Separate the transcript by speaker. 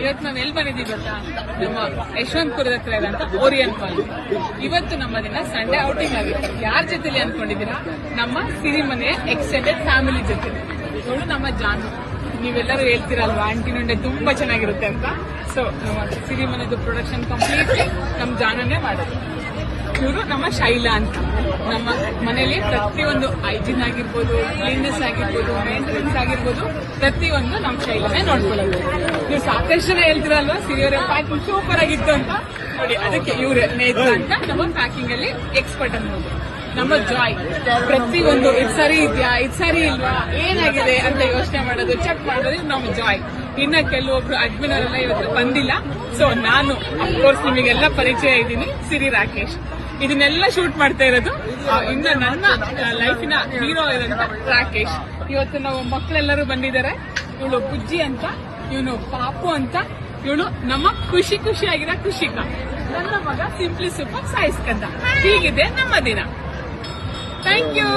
Speaker 1: ಇವತ್ತು ನಾವ್ ಎಲ್ಲಿ ಬಂದಿದ್ದೀವಿ ಗೊತ್ತಾ, ನಮ್ಮ ಯಶವಂತಪುರದ ಹತ್ರ ಇರೋಂತ ಓರಿಯನ್ ಕಾಲೋನಿ. ಇವತ್ತು ನಮ್ಮ ದಿನ ಸಂಡೇ ಔಟಿಂಗ್ ಆಗುತ್ತೆ. ಯಾರ ಜೊತೆಲಿ ಅನ್ಕೊಂಡಿದ್ದೀರಾ? ನಮ್ಮ ಸಿರಿಮನೆಯ ಎಕ್ಸ್ಟೆಂಡೆಡ್ ಫ್ಯಾಮಿಲಿ ಜೊತೆ. ನೋಡು ನಮ್ಮ ಜಾನು, ನೀವೆಲ್ಲರೂ ಹೇಳ್ತೀರಲ್ವಾ ಆಂಟಿ ನುಂಡೆ ತುಂಬಾ ಚೆನ್ನಾಗಿರುತ್ತೆ ಅಂತ. ಸೊ ನಮ್ಮ ಸಿರಿಮನೆದು ಪ್ರೊಡಕ್ಷನ್ ಕಂಪ್ಲೀಟ್ ನಮ್ಮ ಜಾನನ್ನೇ ಮಾಡೋದು. ಇವರು ನಮ್ಮ ಶೈಲಾ ಅಂತ. ನಮ್ಮ ಮನೆಯಲ್ಲಿ ಪ್ರತಿಯೊಂದು ಹೈಜೀನ್ ಆಗಿರ್ಬೋದು, ಕ್ಲೀನ್ನೆಸ್ ಆಗಿರ್ಬೋದು, ಮೇಂಟೆನೆನ್ಸ್ ಆಗಿರ್ಬೋದು, ಪ್ರತಿಯೊಂದು ನಮ್ಮ ಶೈಲಾನೇ ನೋಡ್ಕೊಳ್ಳೋದು. ನೀವು ಸಾಕಷ್ಟು ಜನ ಹೇಳ್ತಿರಲ್ವಾ ಸಿರಿಯವರ ಪ್ಯಾಕಿಂಗ್ ಸೂಪರ್ ಆಗಿತ್ತು ಅಂತ. ನೋಡಿ ಅದಕ್ಕೆ ಇವ್ರೆ ನೇತ್ರ ಅಂತ ನಮ್ಮ ಪ್ಯಾಕಿಂಗ್ ಅಲ್ಲಿ ಎಕ್ಸ್ಪರ್ಟ್ ಅನ್ನೋದು. ನಮ್ಮ ಜಾಯ್ ಪ್ರತಿಯೊಂದು ಇದು ಸರಿ ಇದೆಯಾ, ಇದು ಸರಿ ಇಲ್ವಾ, ಏನಾಗಿದೆ ಅಂತ ಯೋಚನೆ ಮಾಡೋದು, ಚೆಕ್ ಮಾಡೋದು ನಮ್ಮ ಜಾಯ್. ಇನ್ನ ಕೆಲವೊಬ್ರು ಅಡ್ಮಿನ್ ಅವರೆಲ್ಲ ಇವತ್ತು ಬಂದಿಲ್ಲ. ಸೊ ನಾನು ಅಫ್ಕೋರ್ಸ್ ನಿಮಗೆಲ್ಲ ಪರಿಚಯ ಇದ್ದೀನಿ, ಸಿರಿ ರಾಕೇಶ್. ಇದನ್ನೆಲ್ಲ ಶೂಟ್ ಮಾಡ್ತಾ ಇರೋದು ಇನ್ನು ನನ್ನ ಲೈಫಿನ ಹೀರೋ ಇರೋಂತ ರಾಕೇಶ್. ಇವತ್ತು ನಾವು ಮಕ್ಕಳೆಲ್ಲರೂ ಬಂದಿದ್ದಾರೆ. ಇವಳು ಬುಜ್ಜಿ ಅಂತ, ಇವನು ಪಾಪು ಅಂತ, ಇವಳು ನಮ್ಮ ಖುಷಿಯಾಗಿರೋ ಖುಷಿಕ, ನನ್ನ ಮಗ ಸಿಂಪ್ಲಿ ಸೂಪರ್ ಸಾಯಿಸ್ಕಂದ. ಹೀಗಿದೆ ನಮ್ಮ ದಿನ. Thank you.